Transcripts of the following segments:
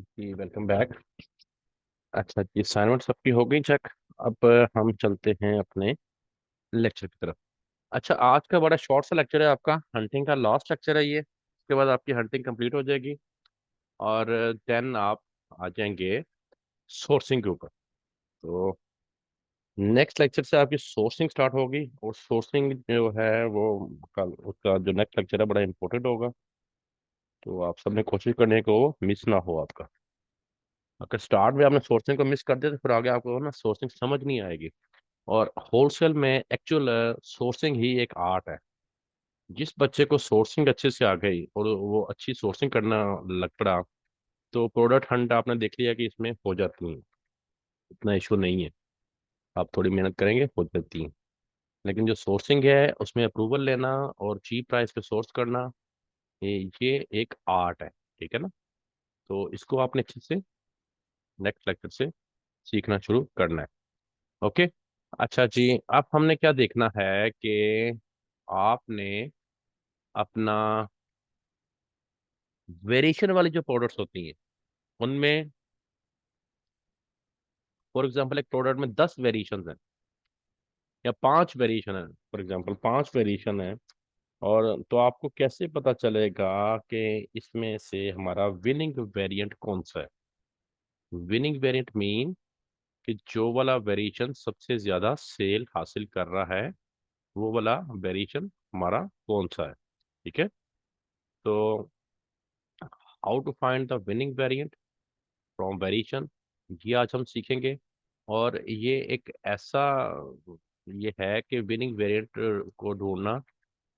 जी welcome back. अच्छा जी, assignment सबकी हो गई चेक। अब हम चलते हैं अपने लेक्चर की तरफ। अच्छा, आज का बड़ा शॉर्ट सा लेक्चर है आपका, हंटिंग का लास्ट लेक्चर है ये। उसके बाद आपकी हंटिंग कंप्लीट हो जाएगी और देन आप आ जाएंगे सोर्सिंग के ऊपर। तो नेक्स्ट लेक्चर से आपकी सोर्सिंग स्टार्ट होगी और सोर्सिंग जो है वो कल उसका जो नेक्स्ट लेक्चर है बड़ा इंपॉर्टेंट होगा। तो आप सबने कोशिश करने को मिस ना हो आपका। अगर स्टार्ट में आपने सोर्सिंग को मिस कर दिया तो फिर आगे आपको ना सोर्सिंग समझ नहीं आएगी। और होलसेल में एक्चुअल सोर्सिंग ही एक आर्ट है। जिस बच्चे को सोर्सिंग अच्छे से आ गई और वो अच्छी सोर्सिंग करना लग पड़ा, तो प्रोडक्ट हंट आपने देख लिया कि इसमें हो जाती है। इतना इशू नहीं है, आप थोड़ी मेहनत करेंगे हो जाती है। लेकिन जो सोर्सिंग है उसमें अप्रूवल लेना और चीप प्राइस पे सोर्स करना, ये एक आर्ट है। ठीक है ना? तो इसको आपने अच्छे से नेक्स्ट लेक्चर से सीखना शुरू करना है। ओके। अच्छा जी, अब हमने क्या देखना है कि आपने अपना वेरिएशन वाली जो प्रोडक्ट्स होती हैं उनमें, फॉर एग्जांपल एक प्रोडक्ट में 10 वेरिएशन हैं या 5 वेरिएशन है, फॉर एग्जांपल 5 वेरिएशन है। और तो आपको कैसे पता चलेगा कि इसमें से हमारा विनिंग वेरिएंट कौन सा है? विनिंग वेरिएंट मीन कि जो वाला वेरिएशन सबसे ज्यादा सेल हासिल कर रहा है वो वाला वेरिएशन हमारा कौन सा है। ठीक है? तो how to find the winning variant from variation, ये आज हम सीखेंगे। और ये एक ऐसा ये है कि विनिंग वेरिएंट को ढूंढना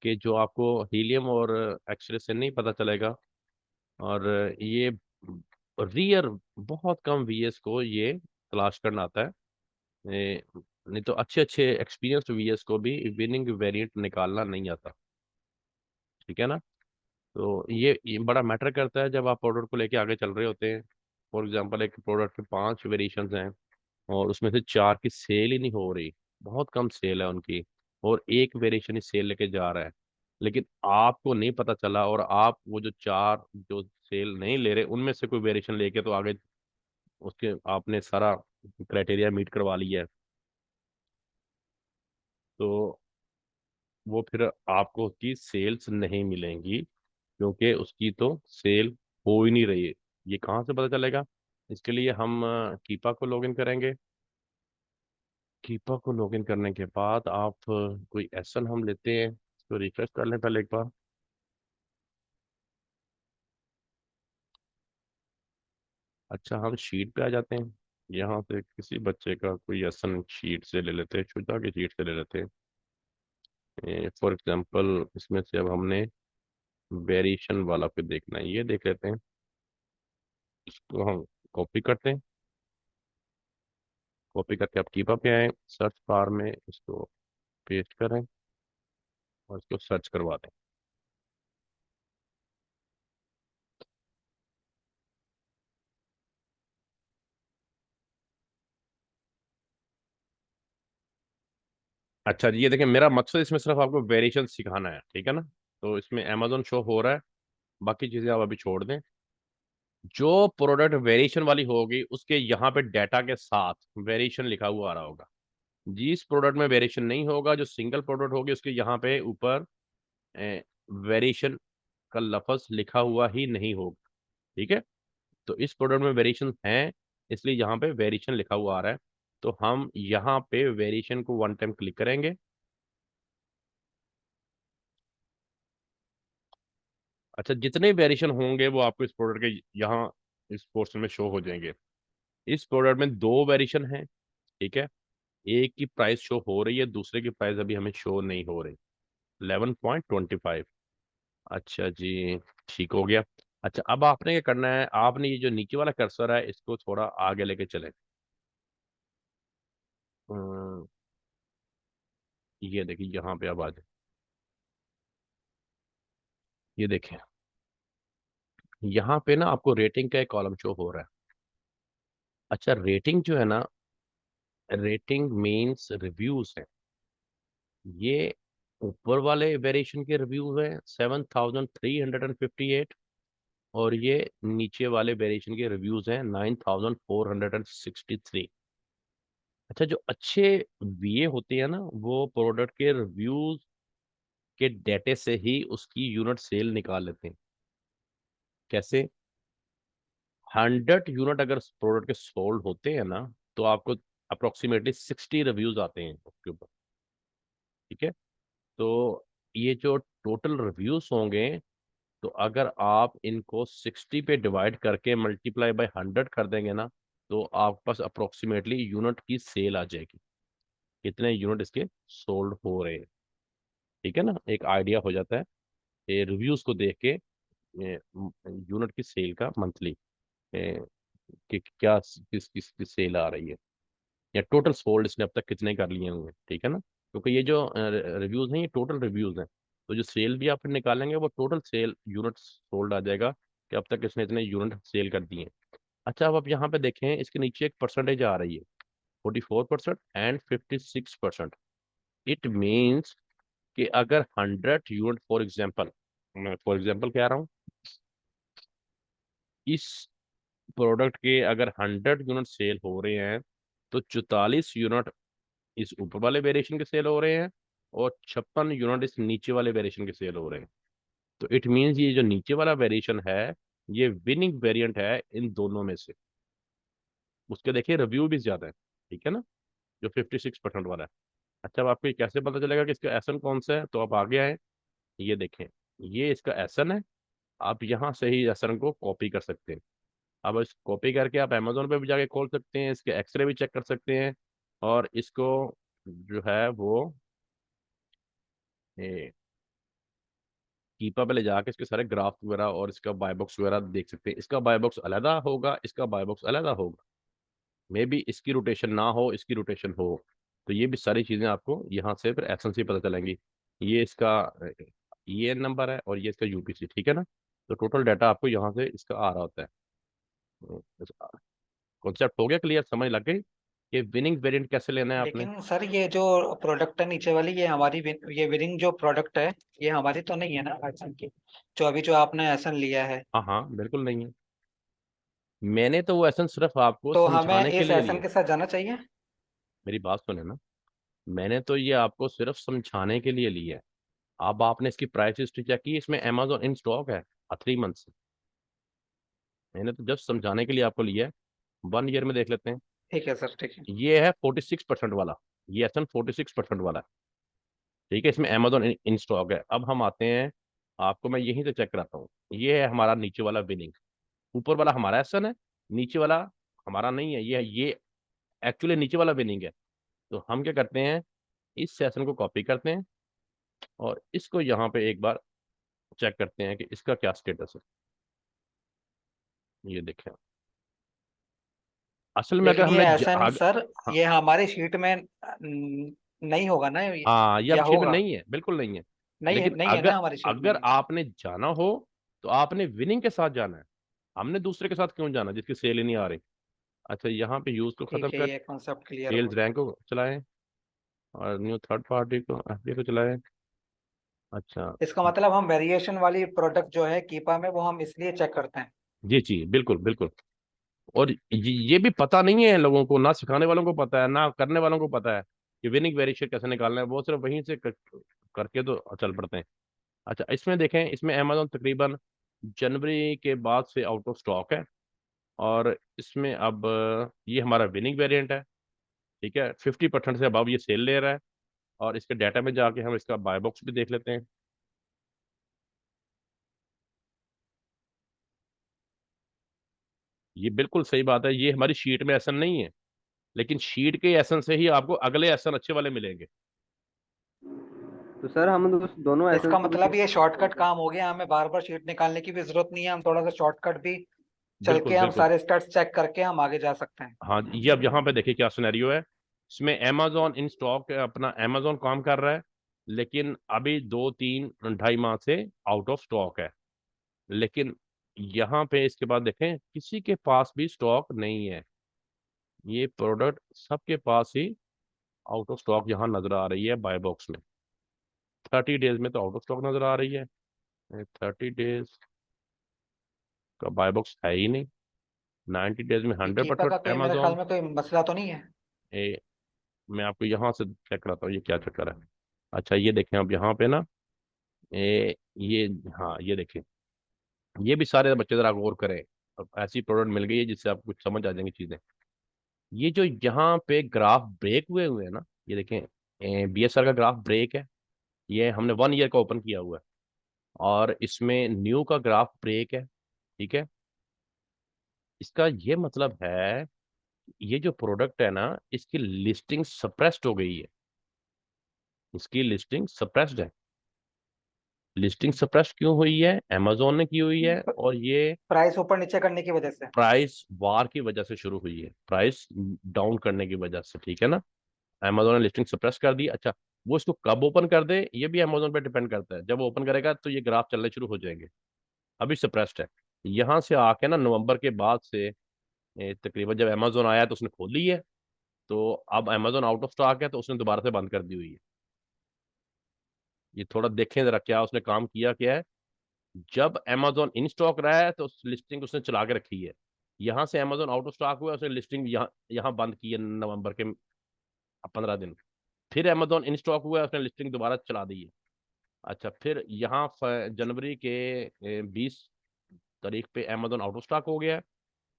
कि जो आपको हीलियम और एक्सरे से नहीं पता चलेगा। और ये रियर बहुत कम वीएस को ये तलाश करना आता है। नहीं तो अच्छे अच्छे एक्सपीरियंस्ड वीएस को भी विनिंग वेरिएंट निकालना नहीं आता। ठीक है ना? तो ये बड़ा मैटर करता है जब आप प्रोडक्ट को लेके आगे चल रहे होते हैं। फॉर एग्जांपल एक प्रोडक्ट के 5 वेरिएशंस हैं और उसमें से 4 की सेल ही नहीं हो रही, बहुत कम सेल है उनकी, और एक वेरिएशन ही सेल लेके जा रहा है। लेकिन आपको नहीं पता चला और आप वो जो 4 जो सेल नहीं ले रहे उनमें से कोई वेरिएशन लेके तो आगे उसके आपने सारा क्राइटेरिया मीट करवा लिया है। तो वो फिर आपको उसकी सेल्स नहीं मिलेंगी क्योंकि उसकी तो सेल हो ही नहीं रही है। ये कहाँ से पता चलेगा? इसके लिए हम कीपा को लॉगिन करेंगे। कीपा को लॉगिन करने के बाद आप कोई एक्शन हम लेते हैं, इसको रिफ्रेश कर लें पहले एक बार। अच्छा, हम शीट पे आ जाते हैं। यहाँ से किसी बच्चे का कोई एक्शन शीट से ले लेते हैं, शुजा की शीट से ले लेते हैं। फॉर एग्जांपल इसमें से अब हमने वेरिएशन वाला पे देखना है, ये देख लेते हैं। इसको हम कॉपी करते हैं। कॉपी करके आप कीपा पे आए, सर्च बार में इसको पेस्ट करें और इसको सर्च करवा दें। अच्छा जी, ये देखिए मेरा मकसद इसमें सिर्फ आपको वेरिएशन सिखाना है। ठीक है ना? तो इसमें अमेजोन शो हो रहा है, बाकी चीजें आप अभी छोड़ दें। जो प्रोडक्ट वेरिएशन वाली होगी उसके यहाँ पे डाटा के साथ वेरिएशन लिखा हुआ आ रहा होगा। जिस प्रोडक्ट में वेरिएशन नहीं होगा, जो सिंगल प्रोडक्ट होगी, उसके यहाँ पे ऊपर वेरिएशन का लफ्ज लिखा हुआ ही नहीं होगा। ठीक है? तो इस प्रोडक्ट में वेरिएशन है, इसलिए यहाँ पे वेरिएशन लिखा हुआ आ रहा है। तो हम यहाँ पे वेरिएशन को वन टाइम क्लिक करेंगे। अच्छा, जितने वेरिएशन होंगे वो आपको इस प्रोडक्ट के यहाँ इस पोर्शन में शो हो जाएंगे। इस प्रोडक्ट में 2 वेरिएशन हैं। ठीक है? एक की प्राइस शो हो रही है, दूसरे की प्राइस अभी हमें शो नहीं हो रही। 11.25। अच्छा जी, ठीक हो गया। अच्छा, अब आपने क्या करना है, आपने ये जो नीचे वाला कर्सर है इसको थोड़ा आगे लेके चले। अम, ये देखिए यहाँ पे अब आ जाए। ये देखें, यहाँ पे ना आपको रेटिंग का एक कॉलम शो हो रहा है। अच्छा, रेटिंग जो है ना, रेटिंग मीन्स रिव्यूज है। ये ऊपर वाले वेरिएशन के रिव्यू है 7,358, और ये नीचे वाले वेरिएशन के रिव्यूज हैं 9463। अच्छा, जो अच्छे वीए होते हैं ना, वो प्रोडक्ट के रिव्यूज के डेटे से ही उसकी यूनिट सेल निकाल लेते हैं। कैसे? 100 यूनिट अगर प्रोडक्ट के सोल्ड होते हैं ना, तो आपको अप्रोक्सीमेटली 60 रिव्यूज आते हैं उसके ऊपर। ठीक है? तो ये जो टोटल रिव्यूज होंगे, तो अगर आप इनको 60 पे डिवाइड करके मल्टीप्लाई बाय 100 कर देंगे ना, तो आपके पास अप्रोक्सीमेटली यूनिट की सेल आ जाएगी, कितने यूनिट इसके सोल्ड हो रहे हैं। ठीक है ना, एक आइडिया हो जाता है ये रिव्यूज को देख के यूनिट की सेल का मंथली कि क्या किस किस की सेल आ रही है, या टोटल सोल्ड इसने अब तक कितने कर लिए होंगे। ठीक है ना, क्योंकि ये जो रिव्यूज हैं ये टोटल रिव्यूज हैं, तो जो सेल भी आप फिर निकालेंगे वो टोटल सेल यूनिट सोल्ड आ जाएगा कि अब तक इसने इतने यूनिट सेल कर दिए हैं। अच्छा, अब आप यहाँ पे देखें, इसके नीचे एक परसेंटेज आ रही है, 44% एंड 56%। इट मीन्स कि अगर 100 यूनिट, फॉर एग्जाम्पल, मैं फॉर एग्जाम्पल कह रहा हूँ, इस प्रोडक्ट के अगर 100 यूनिट सेल हो रहे हैं, तो 44 यूनिट इस ऊपर वाले वेरिएशन के सेल हो रहे हैं, और 56 यूनिट इस नीचे वाले वेरिएशन के सेल हो रहे हैं। तो इट मीन्स ये जो नीचे वाला वेरिएशन है, ये विनिंग वेरिएंट है इन दोनों में से। उसके देखिए रिव्यू भी ज्यादा है। ठीक है ना, जो 56% वाला है। अच्छा, अब आपको ये कैसे पता चलेगा कि इसका एसन कौन सा है? तो आप आगे आए, ये देखें, ये इसका एसन है। आप यहाँ से ही एसन को कॉपी कर सकते हैं। अब इस कॉपी करके आप अमेजोन पे भी जाके खोल सकते हैं, इसके एक्सरे भी चेक कर सकते हैं, और इसको जो है वो कीपा पे ले जाके इसके सारे ग्राफ वगैरह और इसका बाय बॉक्स वगैरह देख सकते हैं। इसका बाय बॉक्स अलग होगा, इसका बाय बॉक्स अलग होगा, मे बी इसकी रोटेशन ना हो, इसकी रोटेशन हो। तो ये भी सारी चीजें आपको यहाँ से फिर एसन से पता चलेंगी। ये इसका ये नंबर है और ये इसका यूपीसी। ठीक है ना, तो टोटल डाटा आपको यहाँ से इसका आ रहा होता है। कॉन्सेप्ट हो गया क्लियर? समझ लग गई कि विनिंग वेरिएंट कैसे लेना है आपने? लेकिन सर ये जो प्रोडक्ट है नीचे वाली, ये हमारी ये विनिंग जो प्रोडक्ट है, ये हमारी तो नहीं है ना एसन की, जो अभी जो आपने एसन लिया है। हाँ हाँ, बिल्कुल नहीं है। मैंने तो वो एसन सिर्फ आपको तो हमें समझाने के इस लिए एसन लिए। के साथ जाना चाहिए। मेरी बात सुने ना, मैंने तो ये आपको सिर्फ समझाने के लिए लिया है। अब आपने इसकी प्राइस हिस्ट्री चेक की, इसमें अमेजोन इन स्टॉक है 3 मंथ से। मैंने तो जस्ट समझाने के लिए आपको लिया है। 1 ईयर में देख लेते हैं। ठीक है सर, ठीक है। ये है 46% वाला, ये एस एन 46% वाला है। ठीक है, इसमें अमेजोन इन स्टॉक है। अब हम आते हैं, आपको मैं यहीं से चेक कराता हूँ। ये है हमारा नीचे वाला विनिंग, ऊपर वाला हमारा एसन है, नीचे वाला हमारा नहीं है। ये एक्चुअली नीचे वाला विनिंग है। तो हम क्या करते हैं, इस सेशन को कॉपी करते हैं और इसको यहाँ पे एक बार चेक करते हैं कि इसका क्या स्टेटस है। ये देखें, असल में अगर लेकिन ये हमने एसन सर, हाँ, ये हमारी शीट में नहीं होगा ना हाँ, ये या अब शीट में होगा? नहीं है, बिल्कुल नहीं है। नहीं है, लेकिन नहीं है अगर ना हमारी शीट में अगर ये। आपने जाना हो, तो आपने विनिंग के साथ जाना है। हमने दूसरे के साथ क्यों जाना जिसकी सेल ही नहीं आ रही? अच्छा, यहाँ पे यूज को खत्म ठीक है, कर, ये कॉन्सेप्ट क्लियर सेल्स हुआ। रैंक को चलाएं, और न्यू थर्ड पार्टी को, एफडी को चलाएं। अच्छा, इसका मतलब हम वेरिएशन वाली प्रोडक्ट जो है कीपा में, वो हम इसलिए चेक करते हैं। जी बिल्कुल बिल्कुल। और ये भी पता नहीं है लोगों को, ना सिखाने वालों को पता है, ना करने वालों को पता है कि विनिंग वेरिएशन कैसे निकालना है। वो सिर्फ वहीं से करके तो चल पड़ते हैं। अच्छा, इसमें देखें, इसमें अमेजोन तकरीबन जनवरी के बाद से आउट ऑफ स्टॉक है, और इसमें अब ये हमारा विनिंग वेरिएंट है। ठीक है, 50% से अबव ये सेल ले रहा है। और इसके डाटा में जाके हम इसका बाय बॉक्स भी देख लेते हैं। ये बिल्कुल सही बात है, ये हमारी शीट में एसन नहीं है, लेकिन शीट के एसन से ही आपको अगले एसन अच्छे वाले मिलेंगे। तो सर हम दोनों इसका एसेंस को मतलब ये किस शॉर्टकट काम हो गया, हमें बार बार शीट निकालने की भी जरूरत नहीं है, हम थोड़ा सा शॉर्टकट भी चल बिल्कुल के हम बिल्कुल। सारे स्टेट्स चेक करके हम आगे जा सकते हैं। हाँ, ये अब यहाँ पे देखिए क्या सिनेरियो है। इसमें अमेजोन इन स्टॉक, अपना अमेजोन काम कर रहा है, लेकिन अभी 2 3 2.5 माह से आउट ऑफ स्टॉक है। लेकिन यहाँ पे इसके बाद देखें, किसी के पास भी स्टॉक नहीं है। ये प्रोडक्ट सबके पास ही आउट ऑफ स्टॉक यहाँ नजर आ रही है बाय बॉक्स में। 30 डेज में तो आउट ऑफ स्टॉक नजर आ रही है। 30 डेज, का बाय बॉक्स है ही नहीं। 90 डेज में ये कीपा 100% का कोई मेरे ख्याल अमेजोन। में कोई मसला तो नहीं है। मैं आपको यहाँ से चेक कराता हूँ ये क्या चक्कर है। अच्छा ये देखें अब यहाँ पे ना, ये, हाँ ये देखें, ये भी सारे बच्चे जरा गौर करें। अब ऐसी प्रोडक्ट मिल गई है जिससे आपको कुछ समझ आ जाएंगी चीजें। ये जो यहाँ पे ग्राफ ब्रेक हुए हुए हैं ना, ये देखें, बीएसआर का ग्राफ ब्रेक है। ये हमने 1 ईयर का ओपन किया हुआ है, और इसमें न्यू का ग्राफ ब्रेक है। ठीक है, इसका ये मतलब है, ये जो प्रोडक्ट है ना, इसकी लिस्टिंग सप्रेस्ड हो गई है। इसकी लिस्टिंग सप्रेस्ड है। लिस्टिंग सप्रेस्ड क्यों हुई है? amazon ने की हुई है, और ये प्राइस ऊपर नीचे करने की वजह से। प्राइस वार की वजह से शुरू हुई है, प्राइस डाउन करने की वजह से। ठीक है ना, amazon ने लिस्टिंग सप्रेस कर दी। अच्छा, वो इसको कब ओपन कर दे ये भी amazon पे डिपेंड करता है। जब वो ओपन करेगा तो ये ग्राफ चलने शुरू हो जाएंगे। अभी सप्रेस्ड है। यहाँ से आके ना नवंबर के बाद से, तकरीबन जब amazon आया तो उसने खोली है। तो अब amazon आउट ऑफ स्टॉक है तो उसने दोबारा से बंद कर दी हुई है। ये थोड़ा देखें जरा क्या उसने काम किया क्या है। जब amazon इन स्टॉक रहा है तो लिस्टिंग उसने चला के रखी है। यहाँ से amazon आउट ऑफ स्टॉक हुआ, उसने लिस्टिंग यहाँ यहाँ बंद की है नवंबर के 15 दिन। फिर amazon इन स्टॉक हुआ, उसने लिस्टिंग दोबारा चला दी है। अच्छा, फिर यहाँ जनवरी के 20 तारीख पे amazon आउट ऑफ स्टॉक हो गया है,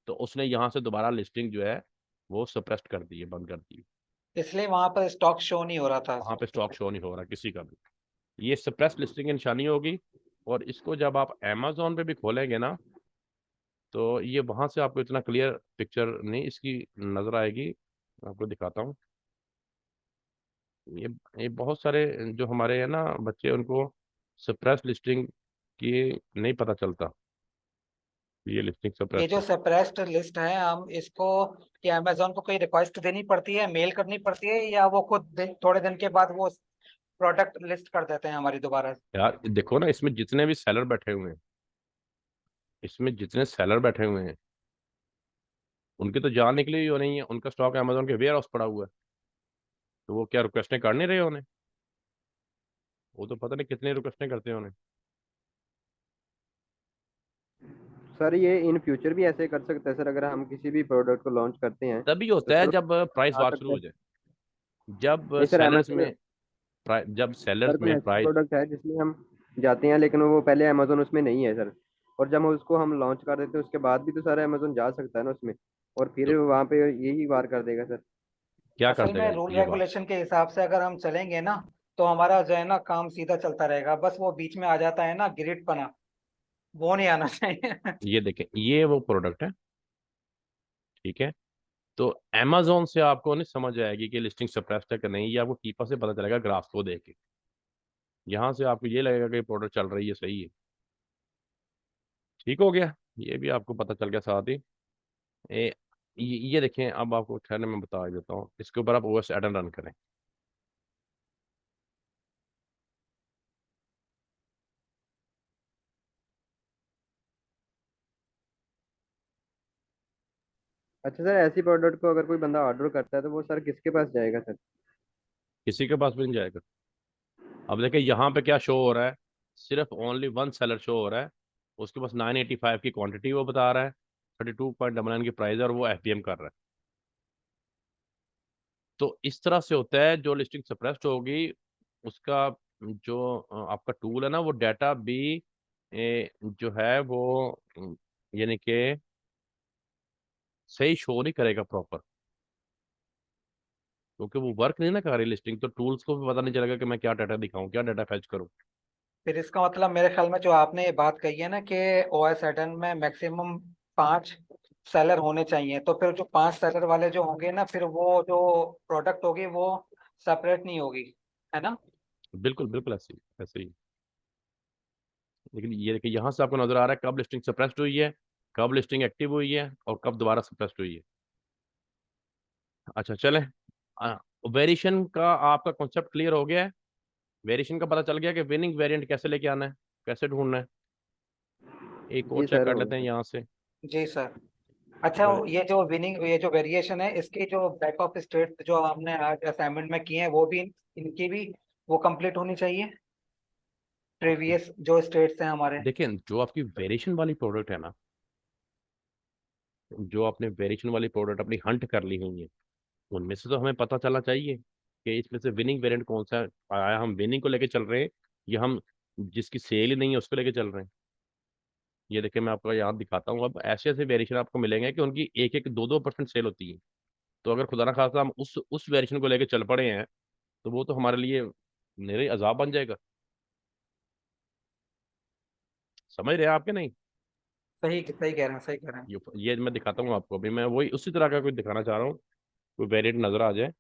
तो उसने यहाँ से दोबारा लिस्टिंग जो है वो सप्रेस्ड कर दी है, बंद कर दी है। इसलिए वहां पर स्टॉक शो नहीं हो रहा था। वहाँ पे स्टॉक शो नहीं हो रहा किसी का भी। ये सप्रेस्ड लिस्टिंग की निशानी होगी। और इसको जब आप amazon पे भी खोलेंगे ना, तो ये वहां से आपको इतना क्लियर पिक्चर नहीं इसकी नजर आएगी। मैं आपको दिखाता हूँ। ये ये बहुत सारे जो हमारे है ना बच्चे, उनको सप्रेस लिस्टिंग की नहीं पता चलता। ये लिस्टिंग ये सप्रेस जो है। सेपरेस्ट लिस्ट है, हम इसको कि अमेजोन को कोई रिक्वेस्ट देनी पड़ती है, मेल करनी पड़ती है, या वो खुद थोड़े दिन के बाद वो प्रोडक्ट लिस्ट कर देते हैं हमारी दोबारा से? यार देखो ना, इसमें जितने भी सेलर बैठे हुए हैं, इसमें जितने सेलर बैठे हुए हैं, उनकी तो जान निकली ही हो नहीं है। उनका स्टॉक अमेजोन के वेयर हाउस पड़ा हुआ है। तो वो क्या रिक्वेस्टें कर नहीं रहे उन्हें? वो तो पता नहीं कितनी रिक्वेस्टें करते हैं उन्हें। सर ये इन फ्यूचर भी ऐसे कर सकते हैं सर, अगर हम किसी भी प्रोडक्ट को लॉन्च करते हैं तभी तो होता है सर जब प्राइस आ वार सकता शुरू है। हो जाए। जब नहीं सर, सेलर्स अमेजोन में जब सर सेलर्स कोई में ऐसा प्राइस, प्रोडक्ट है जिसमें हम जाते हैं लेकिन वो पहले अमेजोन उसमें नहीं है सर, और जब हम उसको लॉन्च कर देते हैं उसके बाद भी तो सर अमेजोन जा सकता है ना उसमें, और फिर तो वहाँ पे यही वार कर देगा सर। क्या कर असल में देगा रूल ये बात? रेगुलेशन के हिसाब से अगर हम चलेंगे ना, तो हमारा जो है ना काम सीधा चलता रहेगा। बस वो बीच में आ जाता है ना गिरिट पना, वो नहीं आना चाहिए। ये देखें, ये वो प्रोडक्ट है। ठीक है, तो amazon से आपको नहीं समझ आएगी कि लिस्टिंग सप्रेस्ड है कि नहीं, या वो कीपर से पता चलेगा ग्राफ को देख के। यहाँ से आपको ये लगेगा कि प्रोडक्ट चल रही है, सही है। ठीक हो गया, ये भी आपको पता चल गया साथ ही। ए, ये देखें, अब आपको ठहरने में बता देता हूँ। इसके ऊपर आप ओएस एडन रन करें। अच्छा सर, ऐसी प्रोडक्ट को अगर कोई बंदा ऑर्डर करता है तो वो सर किसके पास जाएगा सर? किसी के पास भी नहीं जाएगा। अब देखें यहाँ पे क्या शो हो रहा है, सिर्फ ओनली वन सेलर शो हो रहा है। उसके पास 985 की क्वांटिटी वो बता रहा है, 32.99 की प्राइस है, और वो एफपीएम कर रहा है। तो इस तरह से होता है। जो लिस्टिंग सप्रेस्ड होगी, उसका जो आपका टूल है ना, वो डाटा भी जो है वो यानी कि सही शो नहीं करेगा प्रॉपर, क्योंकि वो वर्क नहीं ना कर रही लिस्टिंग। तो टूल्स को भी पता नहीं चलेगा कि मैं क्या डाटा दिखाऊं, क्या डाटा फैच करूं। फिर इसका मतलब मेरे ख्याल में जो आपने ये बात कही है ना कि ओएस एडन में मैक्सिमम 5 सेलर होने चाहिए, तो फिर जो 5 सेलर वाले जो होंगे ना, फिर वो जो प्रोडक्ट होगी वो सेपरेट नहीं होगी, है ना? बिल्कुल बिल्कुल ऐसे ही, ऐसे ही। लेकिन ये देखिए, यहाँ से आपको नजर आ रहा है कब लिस्टिंग सप्रेस्ड हुई है, कब लिस्टिंग एक्टिव हुई है, और कब दोबारा सप्रेस्ड हुई है। अच्छा चले, वेरिएशन का आपका कॉन्सेप्ट क्लियर हो गया है। वेरिएशन का पता चल गया कि विनिंग वेरिएंट कैसे लेके आना है, कैसे ढूंढना है। एक और जी चेक सर, कर हो लेते हैं गया यहाँ से। जी सर। अच्छा, ये जो वेरिएशन है, इसकी जो बैक ऑफ स्टेट जो हमने आज असाइनमेंट में किए हैं, वो भी इनकी भी वो कंप्लीट होनी चाहिए, प्रीवियस जो स्टेट्स हैं हमारे। देखिए, जो आपकी वेरिएशन वाली प्रोडक्ट है ना, जो आपने वेरिएशन वाली प्रोडक्ट अपनी हंट कर ली हुई है, उनमें से तो हमें पता चलना चाहिए कि इसमें से विनिंग वेरिएंट कौन सा है। आया हम विनिंग को लेके चल रहे हैं या हम जिसकी सेल ही नहीं है उसको लेके चल रहे हैं। ये देखिए मैं आपको यहाँ दिखाता हूँ। अब ऐसे ऐसे वेरिएशन आपको मिलेंगे कि उनकी 1-1, 2-2% सेल होती है। तो अगर खुदा ना खास्ता हम उस वेरिएशन को लेके चल पड़े हैं तो वो तो हमारे लिए मेरे अजाब बन जाएगा। समझ रहे हैं आपके नहीं? सही सही कह रहे हैं, सही कह रहे हैं। ये मैं दिखाता हूँ आपको। अभी मैं वही उसी तरह का कुछ दिखाना चाह रहा हूँ, कोई वेरिएंट नजर आ जाए।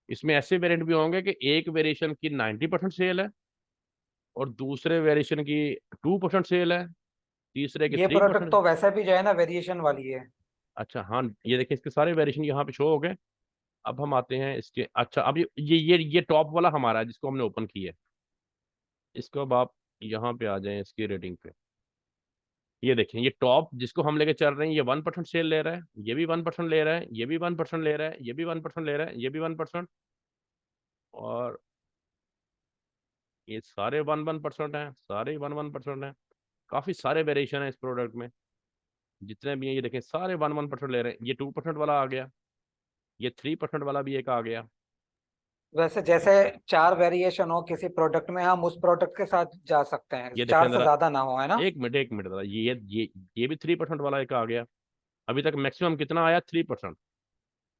इसमें ऐसे वेरिएंट भी होंगे कि एक वेरिएशन की 90% सेल है और दूसरे वेरिएशन की 2% सेल है, तीसरे की ये थ्री प्रोडक्ट परसेंट तो वैसे भी जो है ना वेरिएशन वाली है। अच्छा हाँ, ये देखिए इसके सारे वेरिएशन यहाँ पे शो हो गए। अब हम आते हैं इसके। अच्छा अब ये टॉप वाला हमारा है जिसको हमने ओपन किया है। इसको अब आप यहाँ पे आ जाएं इसकी रेटिंग पे। ये देखें ये टॉप जिसको हम लेके चल रहे हैं, ये 1% सेल ले रहा है, ये भी 1% ले रहा है, ये भी 1% ले रहा है, ये भी 1% ले रहा है, ये भी 1%। और ये सारे 1-1% हैं, सारे 1-1% हैं। काफी सारे वेरिएशन है इस प्रोडक्ट में। जितने भी हैं ये देखें सारे 1-1% ले रहे हैं। ये 2% वाला आ गया, ये 3% वाला भी एक आ गया। वैसे जैसे चार वेरिएशन हो किसी प्रोडक्ट में, हम उस प्रोडक्ट के साथ जा सकते हैं, ये देखें चार से जरा, ज्यादा ना हो, है ना। एक मिनट जरा, ये भी 3% वाला एक आ गया। अभी तक मैक्सिमम कितना आया? 3%।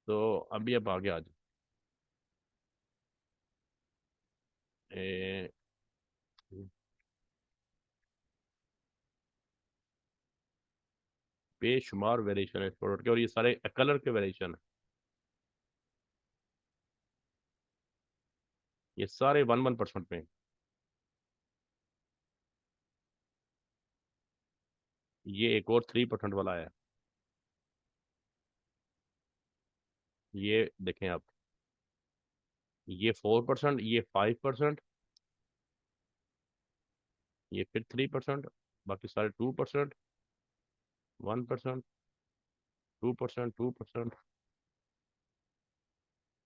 तो अभी अब आगे आ जाए। बेशुमार वेरिएशन है इस प्रोडक्ट के और ये सारे कलर के वेरिएशन है। ये सारे 1-1% में। ये एक और 3% वाला है। ये देखें आप, ये 4%, ये 5%, ये फिर 3%, बाकी सारे 2%, 1%, 2%, 2%।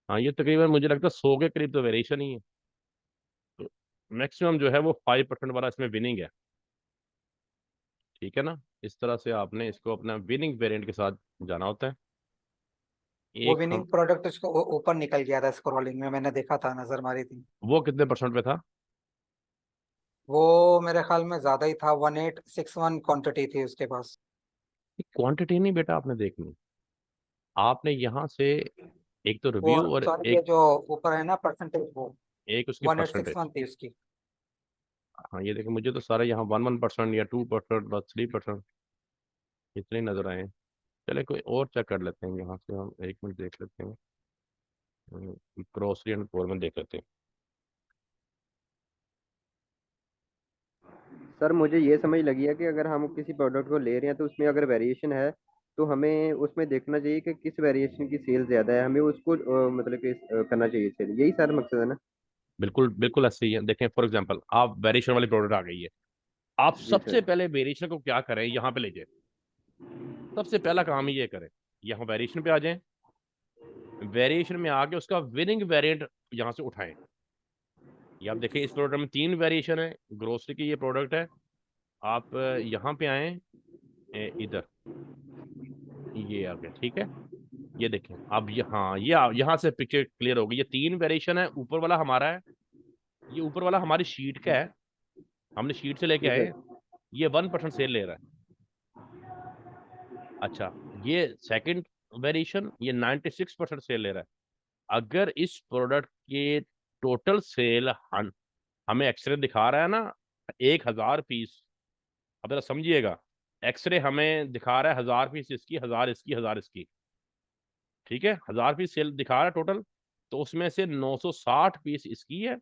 हाँ ये तकरीबन मुझे लगता है 100 के करीब तो वेरिएशन ही है। तो मैक्सिमम जो है वो 5% वाला इसमें विनिंग है। ठीक है ना? इस तरह से आपने इसको अपना विनिंग वेरिएंट के साथ जाना होता है। वो एक हम विनिंग प्रोडक्ट उसको ऊपर निकल गया था स्क्रॉलिंग में, मैंने देखा था, नजर मारी थी। वो कितने परसेंट पे था? वो मेरे ख्याल में ज्यादा ही था, 1861 क्वांटिटी थी उसके पास। क्वांटिटी नहीं बेटा आपने देखनी, आपने यहाँ से एक तो वो रिव्यू और सॉरी, ये एक जो ऊपर है ना परसेंटेज, वो एक उसकी one eight six percentage. One थी उसकी। हाँ ये देखो मुझे तो सारे यहाँ 1-1% या 2%, बस 3% इतने नजर आए हैं। चले कोई और चेक कर लेते हैं यहाँ से हम, एक मिनट देख लेते हैं। ग्रोसरी एंड कोर में देख लेते हैं। सर मुझे ये समझ लगी है कि अगर हम किसी प्रोडक्ट को ले रहे हैं तो उसमें अगर वेरिएशन है तो हमें उसमें देखना चाहिए कि किस वेरिएशन की सेल ज्यादा है, हमें उसको मतलब कि करना चाहिए सेल, यही सारा मकसद है ना। बिल्कुल बिल्कुल ऐसे ही है। देखें फॉर एग्जांपल आप वेरिएशन वाली प्रोडक्ट आ गई है, आप जी सबसे सर। पहले वेरिएशन को क्या करें, यहाँ पे ले जाए। सबसे पहला काम ही ये करें, यहाँ वेरिएशन पे आ जाएं। वेरिएशन में आके उसका विनिंग वेरिएंट यहाँ से उठाएं। ये आप देखें इस प्रोडक्ट में 3 वेरिएशन है, ग्रोसरी की ये प्रोडक्ट है। आप यहाँ पे आए, इधर ये आ गया। ठीक है, ये देखें अब यहाँ यहाँ से पिक्चर क्लियर होगी। ये 3 वेरिएशन है, ऊपर वाला हमारा है, ये ऊपर वाला हमारी शीट का है, हमने शीट से लेके जी आए हैं। सर। ये 1% सेल ले रहा है। अच्छा, ये सेकंड वेरिएशन ये 96% सेल ले रहा है। अगर इस प्रोडक्ट के टोटल सेल हमें एक्सरे दिखा रहा है ना 1,000 पीस, अब जरा समझिएगा, एक्सरे हमें दिखा रहा है 1,000 पीस इसकी, 1,000 इसकी, 1,000 इसकी। ठीक है, 1,000 पीस सेल दिखा रहा है टोटल, तो उसमें से 960 पीस इसकी है,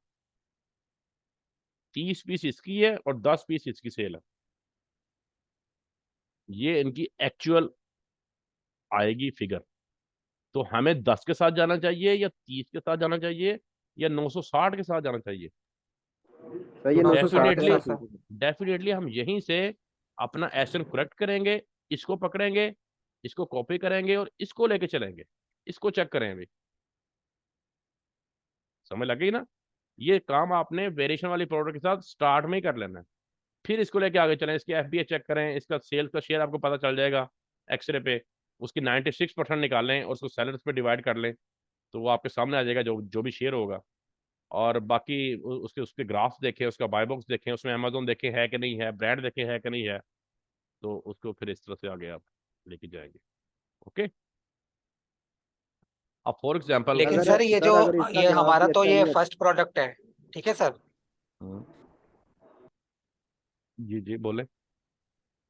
30 पीस इसकी है और 10 पीस इसकी सेल है। ये इनकी एक्चुअल आएगी फिगर। तो हमें 10 के साथ जाना चाहिए या 30 के साथ जाना चाहिए या 960 के साथ जाना चाहिए? सर तो ये 960 के 960 के डेफिनेटली साथ साथ ठीक सर। है सर। डेफिनेटली हम यहीं से अपना एक्शन करेक्ट करेंगे, इसको पकड़ेंगे, इसको कॉपी करेंगे और इसको लेके चलेंगे, इसको चेक करेंगे। समझ लग गई ना? ये काम आपने वेरिएशन वाली प्रोडक्ट के साथ स्टार्ट में ही कर लेना है। फिर इसको लेके आगे चलें, इसके एफबीए चेक करें, इसका सेल्स का शेयर आपको पता चल जाएगा एक्सरे पे। उसकी 96% निकालें और उसको सेलर्स पे डिवाइड कर लें, तो वो आपके सामने आ जाएगा जो जो भी शेयर होगा। और बाकी उसके उसके ग्राफ्स देखें, उसका बाय बॉक्स देखें, उसमें अमेजोन देखें है कि नहीं है, ब्रांड देखें है कि नहीं है, तो उसको फिर इस तरह से आगे आप लेके जाएंगे। ओके। अब फॉर एग्जाम्पल, लेकिन अगर सर ये जो सर अगर इसका ये ग्राफ हमारा भी तो अच्छा ये नहीं है। फर्स्ट प्रोडक्ट है, ठीक है सर। जी जी बोले। जी,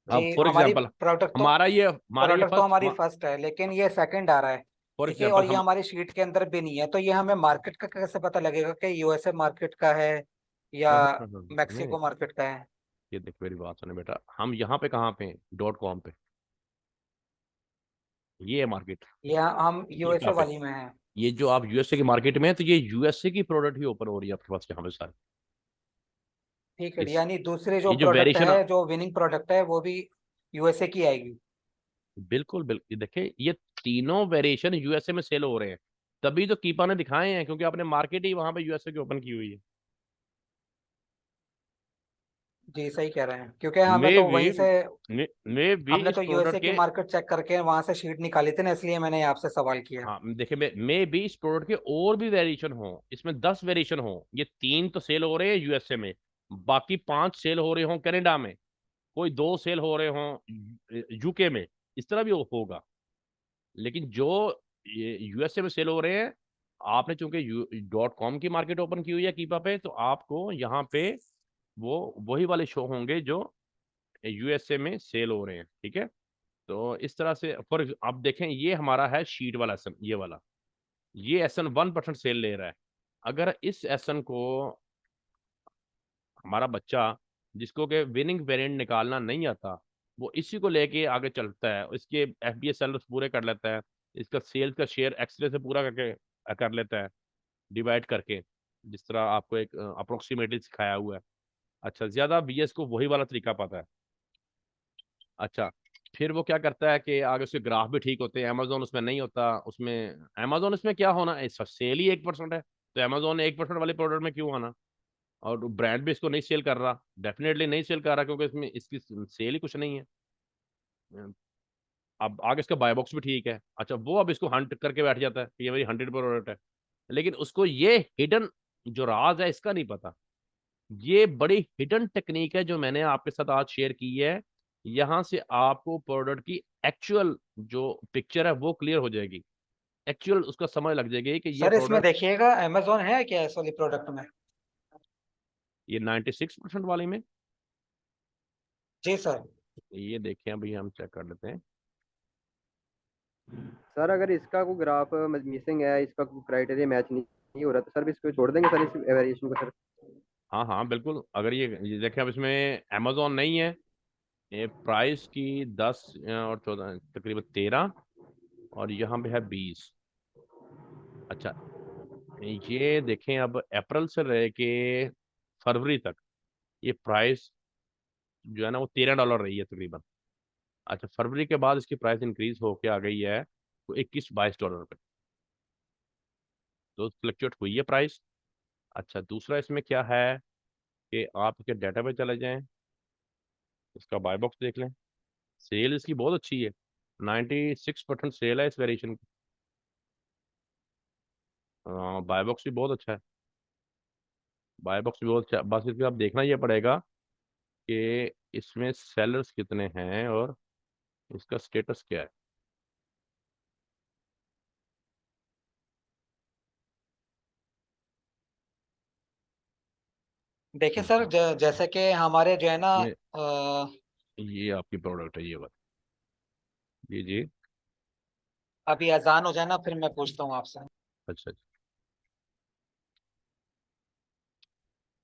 अब फॉर हमारी एग्जाम्पल, प्रोडक्ट तो हमारा ये प्रोडक्ट तो फर्स्ट, हमारी फर्स्ट है, लेकिन ये सेकंड आ रहा है। फॉर ठीक है, और एग्जाम्पल ये हम, हमारी शीट के अंदर भी नहीं है, तो ये हमें मार्केट का कैसे पता लगेगा कि यूएसए मार्केट का है या नहीं, मैक्सिको मार्केट का है? ये देख मेरी बात सुने बेटा, हम यहाँ पे कहाँ पे हैं, .com पे, ये है मार्केट। ये हम ये यूएसए कहाँ पे, वाली में है। ये जो आप यूएसए की मार्केट में है, तो ये यूएसए की प्रोडक्ट ही ओपन हो रही है आपके पास यहाँ पे सारी। ठीक है, इस यानी दूसरे जो ये जो प्रोडक्ट वेरिएशन, है, जो विनिंग प्रोडक्ट है, वो भी यूएसए की आएगी। बिल्कुल बिल्कुल, देखिए ये तीनों वेरिएशन यूएसए में सेल हो रहे हैं, तभी तो कीपा ने दिखाए हैं, क्योंकि आपने मार्केट ही वहां पे यूएसए की ओपन की हुई है। जी सही कह रहे हैं, क्योंकि हमें मे तो भी वहीं से मे भी हमने इस तो यूएसए प्रोडक्ट की के, मार्केट चेक करके वहां से शीट निकाली थी ना, इसलिए मैंने आपसे सवाल किया। हाँ देखिए, मे भी इस प्रोडक्ट के और भी वेरिएशन हो, इसमें 10 वेरिएशन हो, ये तीन तो सेल हो रहे हैं यूएसए में, बाकी 5 सेल हो रहे हो कनाडा में, कोई 2 सेल हो रहे हो यूके में, इस तरह भी होगा। लेकिन जो ये यूएसए में सेल हो रहे हैं, आपने चूंकि .com की मार्केट ओपन की हुई है कीपा पे, तो आपको यहाँ पे वो वही वाले शो होंगे जो यूएसए में सेल हो रहे हैं, ठीक है। तो इस तरह से फॉर आप देखें, ये हमारा है शीट वाला एसन, ये वाला, ये एसन 1% सेल ले रहा है। अगर इस एसन को हमारा बच्चा, जिसको के विनिंग वेरिएंट निकालना नहीं आता, वो इसी को लेके आगे चलता है, इसके एफबीएस सेलर्स पूरे कर लेता है, इसका सेल्स का शेयर एक्सरे से पूरा करके कर लेता है, डिवाइड करके, जिस तरह आपको एक अप्रोक्सीमेटली सिखाया हुआ है। अच्छा, ज्यादा बीएस को वही वाला तरीका पता है। अच्छा, फिर वो क्या करता है कि आगे उसके ग्राफ भी ठीक होते हैं, अमेजोन उसमें नहीं होता, उसमें अमेजोन इसमें क्या होना है, सेल ही 1% है, तो अमेजोन ने 1% वाले प्रोडक्ट में क्यों आना, और ब्रांड भी इसको नहीं सेल कर रहा, डेफिनेटली नहीं सेल कर रहा, क्योंकि इसमें इसकी सेल ही कुछ नहीं है। अब आगे इसका बाय बॉक्स भी ठीक है, अच्छा वो अब इसको हंट करके बैठ जाता है कि ये मेरी 100 प्रोडक्ट है, लेकिन उसको ये हिडन जो राज है इसका नहीं पता। ये बड़ी हिडन टेक्निक है जो मैंने आपके साथ आज शेयर की है, यहाँ से आपको प्रोडक्ट की एक्चुअल जो पिक्चर है वो क्लियर हो जाएगी, एक्चुअल उसका समझ लग जाएगी कि ये सर इसमें प्रोडक्ट, देखिएगा अमेजोन है क्या इस वाली प्रोडक्ट में? ये 96% वाले में, जी सर। ये देखें अभी हम चेक कर लेते हैं। सर अगर इसका कोई ग्राफ मिसिंग है, इसका कोई क्राइटेरिया मैच नहीं हो रहा, तो सर इसको छोड़ देंगे सर, इस वेरिएशन को सर। हाँ हाँ बिल्कुल, अगर ये देखें, अब इसमें अमेजोन नहीं है, ये प्राइस की 10 और 14 तकरीबन 13, और यहाँ पे है 20। अच्छा, ये देखें, अब अप्रैल से रह के फरवरी तक ये प्राइस जो है ना वो $13 रही है तकरीबन। अच्छा, फरवरी के बाद इसकी प्राइस इंक्रीज होके आ गई है तो 21-22 डॉलर पे, तो फ्लक्चुएट हुई है प्राइस। अच्छा, दूसरा इसमें क्या है कि आप इसके डाटा पे चले जाएं, इसका बाय बॉक्स देख लें, सेल इसकी बहुत अच्छी है, 96% सेल है इस वेरिएशन की, बाय बॉक्स भी बहुत अच्छा है, बाय बॉक्स भी बहुत अच्छा है। बस इसमें आप देखना ये पड़ेगा कि इसमें सेलर्स कितने हैं और इसका स्टेटस क्या है। देखिए सर, हम्म, जैसे कि हमारे जो है ना, इसमें ये आपकी प्रोडक्ट है ये वाला, जी जी। अभी अजान हो जाए ना, फिर मैं पूछता हूँ आपसे। अच्छा अच्छा,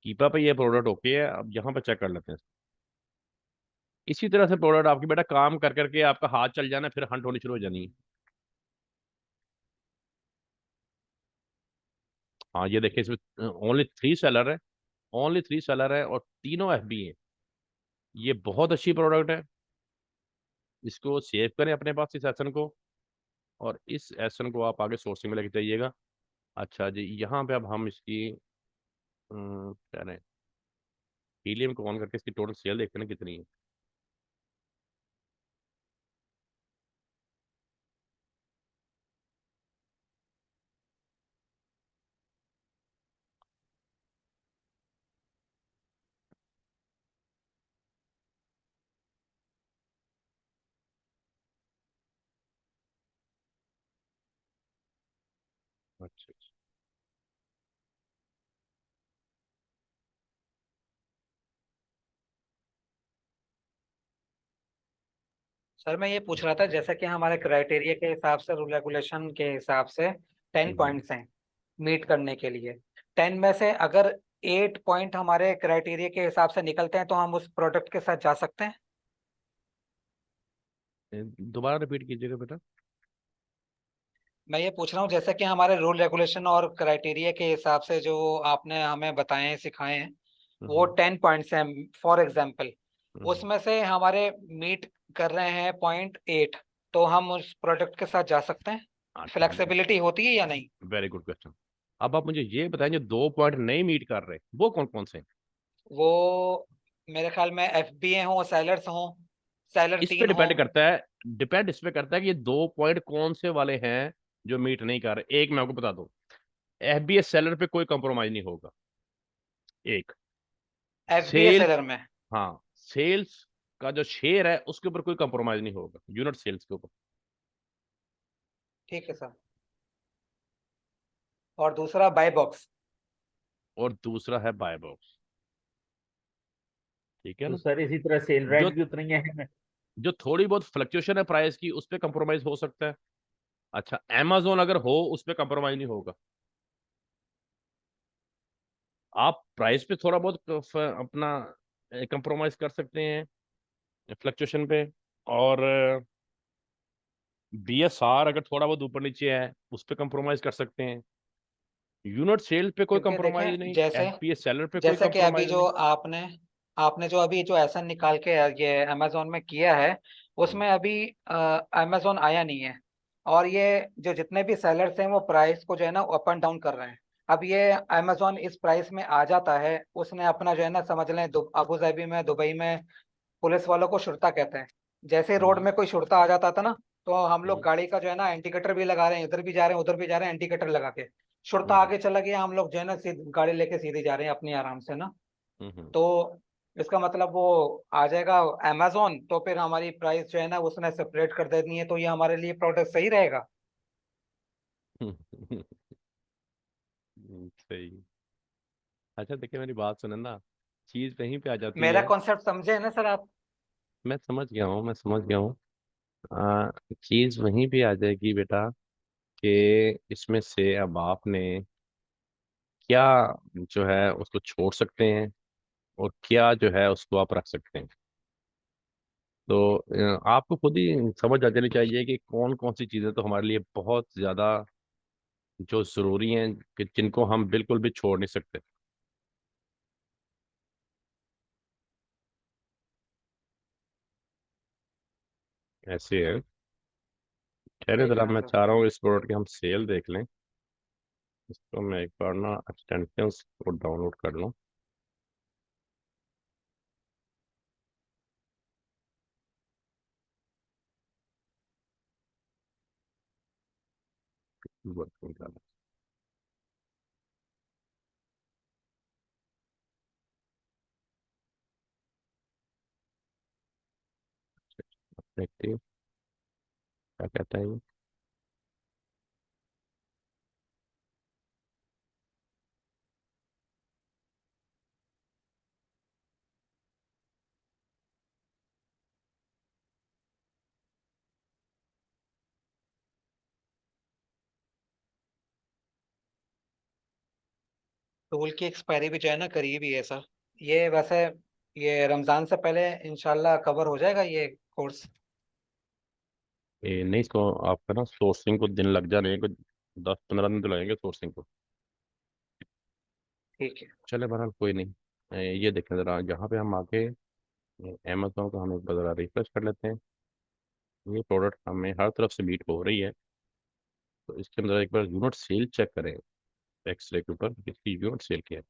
कीपा पे ये प्रोडक्ट ओके है, अब यहाँ पे चेक कर लेते हैं। इसी तरह से प्रोडक्ट आपकी बेटा काम कर करके आपका हाथ चल जाना, फिर हंट होनी शुरू हो जानी है। हाँ ये देखिए, इसमें ओनली 3 सेलर है, ओनली 3 सेलर है और तीनों एफबी हैं, ये बहुत अच्छी प्रोडक्ट है, इसको सेव करें अपने पास इस एसन को, और इस एसन को आप आगे सोर्सिंग में लेके जाइएगा। अच्छा जी, यहाँ पे अब हम इसकी कह रहे हैं हीलियम को ऑन करके इसकी टोटल सेल देखते हैं ना कितनी है। अच्छा अच्छा। सर मैं ये पूछ रहा था, जैसे कि हमारे क्राइटेरिया के हिसाब से, रूल रेगुलेशन के हिसाब से 10 हम्म। पॉइंट्स हैं मीट करने के लिए। 10 में से अगर 8 पॉइंट हमारे क्राइटेरिया के हिसाब से निकलते हैं तो हम उस प्रोडक्ट के साथ जा सकते हैं। दोबारा रिपीट कीजिएगा बेटा। मैं ये पूछ रहा हूँ, जैसे कि हमारे रूल रेगुलेशन और क्राइटेरिया के हिसाब से जो आपने हमें बताए हैं, सिखाए हैं, वो हम्म 10 पॉइंट्स हैं फॉर एग्जाम्पल। हम्म। उसमें से हमारे मीट कर रहे हैं 0.8, तो हम उस प्रोडक्ट के साथ जा सकते हैं। अच्छा। फ्लेक्सिबिलिटी होती है या नहीं? Very good question. अब आप मुझे ये बताएं, जो 2 पॉइंट नहीं मीट कर रहे वो कौन कौन से हैं? वो मेरे ख्याल में एफबीए हों, सेलर्स हों, सेलर इस पे 3 हों। डिपेंड करता है। डिपेंड इस पे करता है कि ये 2 पॉइंट कौन से वाले हैं जो मीट नहीं कर रहे। एक मैं आपको बता दूं, एफबीएस सेलर पे कोई कंप्रोमाइज नहीं होगा। एक एफबीए सेल्स, सेलर में। हाँ, सेल्स का जो शेयर है उसके ऊपर कोई कंप्रोमाइज नहीं होगा, यूनिट सेल्स के ऊपर। ठीक है सर। और दूसरा बाय बॉक्स। और दूसरा है बाय बॉक्स। ठीक है तो ना। सर इसी तरह सेल जो रेट भी उतनी है। जो थोड़ी बहुत फ्लक्चुएशन है प्राइस की, उस पर कंप्रोमाइज हो सकता है। अच्छा, amazon अगर हो उस पर कंप्रोमाइज नहीं होगा। आप प्राइस पे थोड़ा बहुत अपना कंप्रोमाइज कर सकते हैं फ्लक्चुएशन पे। और बीएसआर अगर थोड़ा बहुत ऊपर नीचे है उस पर कंप्रोमाइज कर सकते हैं। यूनिट सेल पे कोई क्योंकि कंप्रोमाइज देखें, नहीं, जैसे एफपीएस सेलर पे कोई जैसे कि अभी कंप्रोमाइज जो नहीं। आपने आपने जो अभी जो ऐसा निकाल के ये अमेजोन में किया है, हम्म उसमें अभी अमेजोन आया नहीं है। और ये जो जितने भी सेलर्स हैं वो प्राइस को जो है ना अप एंड डाउन कर रहे हैं। अब ये अमेजोन इस प्राइस में आ जाता है, उसने अपना जो है ना, समझ लें, अबू धाबी में, दुबई में पुलिस वालों को शुरता कहते हैं। जैसे रोड हम्म में कोई शुरता आ जाता था ना, तो हम लोग हम्म गाड़ी का जो है ना इंडिकेटर भी लगा रहे हैं, इधर भी जा रहे हैं उधर भी जा रहे हैं, इंडिकेटर लगा के शुरता हम्म आगे चला गया, हम लोग जो है ना गाड़ी लेके सीधे जा रहे हैं अपनी आराम से ना। हम्म तो इसका मतलब वो आ जाएगा अमेजोन, तो फिर हमारी प्राइस जो है ना उसने सेपरेट कर देनी है, तो ये हमारे लिए प्रोडक्ट सही रहेगा। सही। अच्छा देखिए, मेरी बात सुने ना, चीज वहीं पे आ जाती मेरा है। कॉन्सेप्ट समझे है ना सर आप? मैं समझ गया हूँ, मैं समझ गया हूँ। चीज वहीं पे आ जाएगी बेटा, कि इसमें से अब आपने क्या जो है उसको छोड़ सकते हैं, और क्या जो है उसको आप रख सकते हैं। तो आपको खुद ही समझ आ जानी चाहिए कि कौन कौन सी चीज़ें तो हमारे लिए बहुत ज़्यादा जो ज़रूरी हैं, कि जिनको हम बिल्कुल भी छोड़ नहीं सकते। ऐसे है। ठहरे सही जरा, कहा मैं सर। चाह रहा हूँ इस प्रोडक्ट की हम सेल देख लें। इसको मैं एक बार ना एक्सटेंशंस को डाउनलोड कर लूँ। वर्किंग कर देखते हैं क्या कहता है ये। टूल की एक्सपायरी भी जो है ना करीब ही है सर। ये वैसे ये रमजान से पहले इंशाल्लाह कवर हो जाएगा ये कोर्स। ये नहीं, इसको आपका ना सोर्सिंग को दिन लग जाने को, 10-15 दिन तो लगेंगे सोर्सिंग को। ठीक है। चले बहरहाल कोई नहीं। ये देखें ज़रा, यहाँ पे हम आके अमेजोन को हम एक बार ज़रा रिफ्रेश कर लेते हैं। ये प्रोडक्ट हमें हर तरफ से मीट हो रही है। तो इसके अंदर एक बार यूनिट सेल चेक करें, एक्सरे के ऊपर इसकी यूनिट सेल क्या है।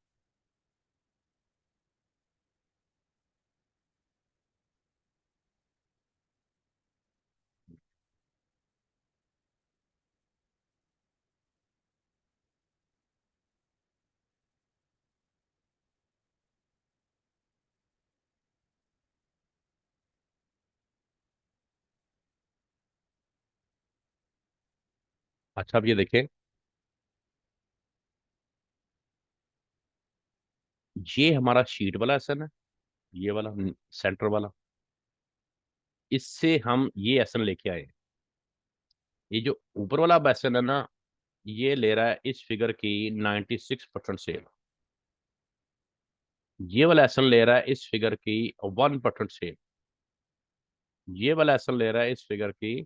अच्छा, अब ये देखें, ये हमारा शीट वाला एसन है, ये वाला सेंटर वाला। इससे हम ये एसन लेके आए। ये जो ऊपर वाला एसन है ना, ये ले रहा है इस फिगर की 96% सेल। ये वाला एसन ले रहा है इस फिगर की 1% सेल। ये वाला एसन ले रहा है इस फिगर की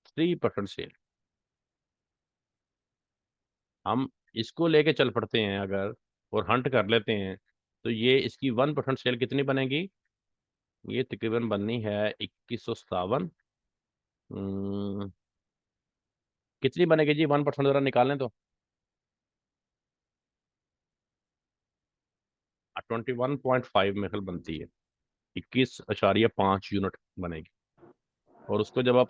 3% सेल। हम इसको लेके चल पड़ते हैं अगर, और हंट कर लेते हैं, तो ये इसकी 1% सेल कितनी बनेगी? ये तकरीबन बननी है 2157। कितनी बनेगी जी? 1% जरा निकालें तो 21.5 में बनती है, 21.5 यूनिट बनेगी। और उसको जब आप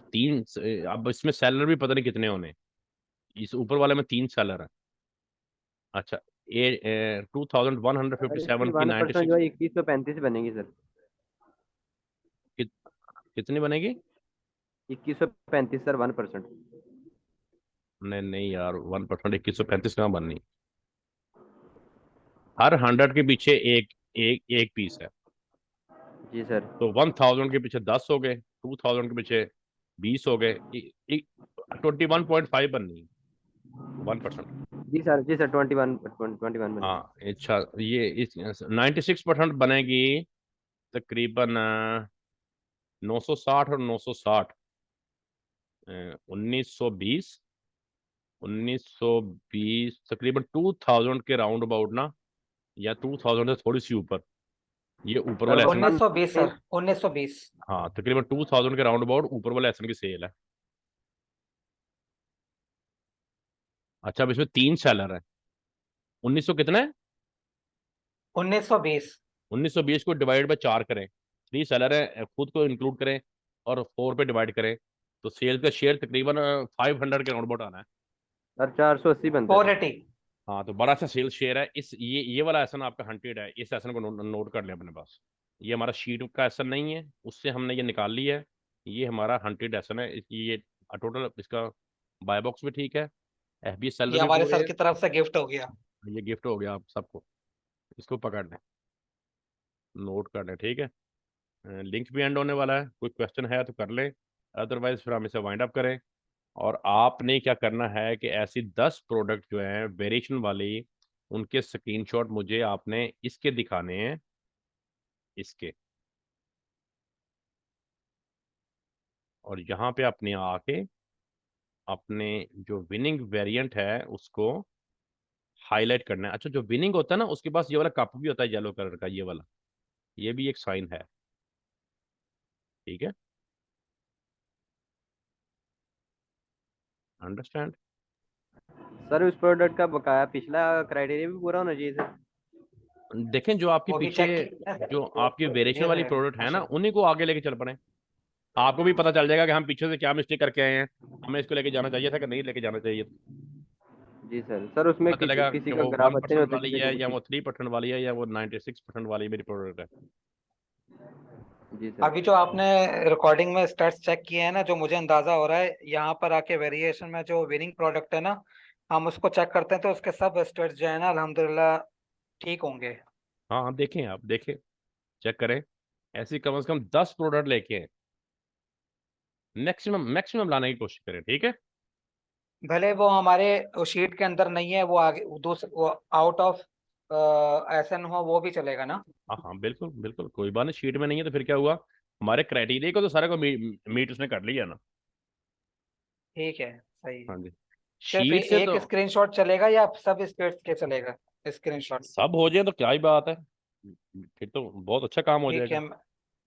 अब इसमें सेलर भी पता नहीं कितने होने। इस ऊपर वाले में 3 सेलर है। अच्छा, ये 2157 सर इसकी की 1% जो 96 है 2135 बनेगी सर। कितनी बनेगी? 2135 सर 1%। नहीं नहीं यार, 1% 2135 कहाँ बननी? हर 100 के पीछे एक एक एक पीस है। जी सर। तो 1000 के पीछे 10 हो गए, 2000 के पीछे 20 हो गए। 21.5 बननी है 1%। जी सर 21 बनेगी। हाँ अच्छा, ये इस 96% बनेगी तकरीबन 960 और 960, 1920, 1920 तकरीबन 2000 के राउंड अबाउट ना, या 2000 से थोड़ी सी ऊपर। ये ऊपर सर वाले एसन की, 1920 सर, 1920। हाँ तकरीबन 2000 के राउंड अबाउट ऊपर वाले एसन की सेल है। अच्छा, अब इसमें 3 सेलर है। 1900 कितना है? 1920। 1920 को डिवाइड बाय 4 करें, 3 सेलर है, खुद को इंक्लूड करें और 4 पे डिवाइड करें, तो सेल का शेयर तकरीबन 500 के राउंड अबाउट आना है। सर 480 बनता है सर। 480। हाँ, तो बड़ा अच्छा सेल शेयर है। ये वाला एसन आपका हंटेड है। इस एसन को नोट कर लें अपने पास। ये हमारा शीट का एसन नहीं है, उससे हमने ये निकाल लिया है। ये हमारा हंटेड एसन है। ये टोटल इसका बाय बॉक्स भी ठीक है, एफबी सेलर ये भी हमारे पूरे सर है। की तरफ से गिफ्ट हो गया। ये गिफ्ट हो गया आप सबको। इसको पकड़ लें, नोट कर लें, ठीक है। लिंक भी एंड होने वाला है, कोई क्वेश्चन है तो कर लें, अदरवाइज फिर हम इसे वाइंड अप करें। और आपने क्या करना है कि ऐसी 10 प्रोडक्ट जो हैं वेरिएशन वाली, उनके स्क्रीनशॉट मुझे आपने इसके दिखाने हैं, इसके। और यहाँ पे अपने आके अपने जो विनिंग वेरिएंट है उसको हाईलाइट करना है। अच्छा, जो विनिंग होता है ना, उसके पास ये वाला कप भी होता है येलो कलर का, ये वाला, ये भी एक साइन है, ठीक है? अंडरस्टैंड? सर उस प्रोडक्ट का बकाया पिछला क्राइटेरिया भी पूरा होना चाहिए सर। देखें, जो आपके वो भी पीछे चेक किया है जो सर, आपके वेरिएशन ये वाली है प्रोडक्ट है ना, माशाल्लाह। उन्हीं को आगे लेके चल पड़े। आपको भी पता चल जाएगा कि हम पीछे से क्या मिस्टेक करके आए हैं, हमें इसको लेके जाना चाहिए था कि नहीं लेके जाना चाहिए था। जी सर। सर उसमें पता चलेगा किसी कि का वो ग्राफ अच्छे नहीं 1% होता, वाली किसी का है, या कुछ। वो 3% वाली है, या वो 96% वाली मेरी प्रोडक्ट है। जी सर। अभी जो आपने रिकॉर्डिंग में स्टेट्स चेक किए हैं ना, जो मुझे अंदाजा हो रहा है यहाँ पर आके वेरिएशन में जो विनिंग प्रोडक्ट है ना, हम उसको चेक करते हैं तो उसके सब स्टेट्स जो है ना अल्हम्दुलिल्लाह ठीक होंगे। हाँ हाँ, देखें, आप देखें, चेक करें। ऐसी कम से कम 10 प्रोडक्ट लेके आए, मैक्सिमम मैक्सिमम लाने की कोशिश करें, ठीक है? भले वो हमारे शीट के अंदर नहीं है, वो आगे वो आउट ऑफ एसएन हो, वो भी चलेगा ना? हाँ हाँ, बिल्कुल बिल्कुल, कोई बात नहीं। शीट में नहीं है तो फिर क्या हुआ, हमारे क्राइटेरिया को तो सारे को मीट उसने कर लिया ना। ठीक है, सही है। हाँ जी, सिर्फ शीट से एक तो स्क्रीनशॉट चलेगा या सब स्टेट्स के चलेगा स्क्रीनशॉट? सब हो जाए तो क्या ही बात है, फिर तो बहुत अच्छा काम हो ठीक है, जाएगा।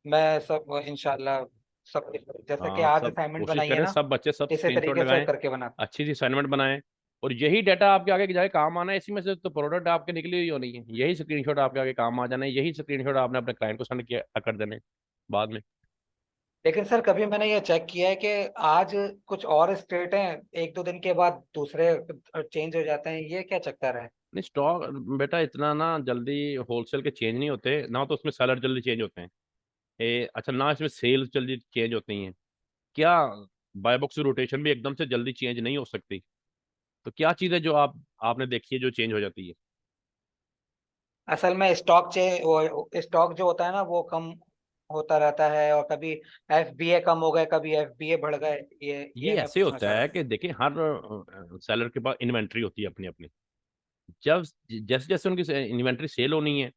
मैं सब इंशाल्लाह, सब जैसे कि हाँ, आज सब असाइनमेंट कोशिश बनाई है करें, ना, सब बच्चे सब इसी स्क्रीनशॉट तरीके से लगाएं, करके बना। अच्छी सी असाइनमेंट बनाएं। और यही डाटा आपके आगे जाके काम आना है। इसी में से तो प्रोडक्ट आपके निकली हुई होनी है, यही स्क्रीनशॉट आपके आगे काम आ जाना है, यही स्क्रीनशॉट आपने अपने क्लाइंट को सेंड किया कर देने बाद में। लेकिन सर कभी मैंने ये चेक किया है कि आज कुछ और स्टेट हैं, एक दो दिन के बाद दूसरे चेंज हो जाते हैं, ये क्या चक्कर है? नहीं, स्टॉक बेटा इतना ना जल्दी होलसेल के चेंज नहीं होते ना, तो उसमें सेलर जल्दी चेंज होते हैं। अच्छा, ना इसमें सेल्स जल्दी चेंज होती हैं क्या? बाय बॉक्स रोटेशन भी एकदम से जल्दी चेंज नहीं हो सकती। तो क्या चीज़ है जो आपने देखी है जो चेंज हो जाती है? असल में स्टॉक जो होता है ना वो कम होता रहता है, और कभी एफबीए कम हो गए, कभी एफबीए बढ़ गए। ये ये मैं ऐसे पूछना होता चाह रहा है था। कि देखिए हर सेलर के पास इन्वेंट्री होती है अपनी अपनी। जब जैसे जैसे उनकी इन्वेंट्री सेल होनी है,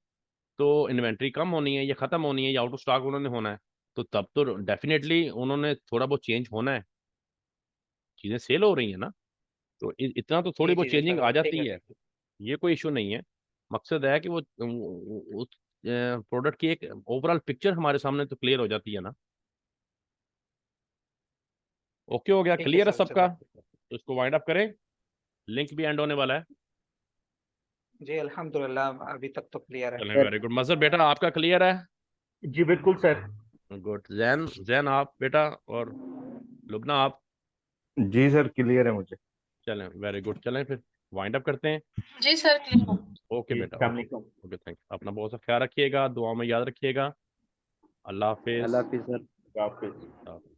तो इन्वेंट्री कम होनी है या खत्म होनी है या आउट ऑफ स्टॉक उन्होंने होना है, तो तब तो डेफिनेटली उन्होंने थोड़ा बहुत चेंज होना है। चीजें सेल हो रही है ना, तो इतना तो थोड़ी जी बहुत जी जी चेंजिंग सर, आ ठीक है जाती है। सर। ये कोई इशू नहीं है। मकसद है कि वो उस प्रोडक्ट की एक ओवरऑल पिक्चर हमारे सामने तो क्लियर हो जाती है ना। ओके, हो गया, ठीक है क्लियर है सर, सबका? चलो। तो इसको वाइंड अप करें, लिंक भी एंड होने वाला है। जी अल्हम्दुलिल्लाह, अभी तक तो क्लियर है। चलें, सर। Very good. मजहर बेटा आपका क्लियर है? जी बिल्कुल सर। गुड। जैन, जैन आप बेटा, और लुबना आप? जी सर क्लियर है मुझे। चलें, वेरी गुड। चलें फिर वाइंड अप करते हैं। जी सर, क्लियर। ओके जी बेटा, अस्सलाम ओके। वालेकुम। Okay, thank you. अपना बहुत सा ख्याल रखिएगा, दुआ में याद रखिएगा। अल्लाह हाफिज। अल्लाह हाफिज़ सर। हाफिज।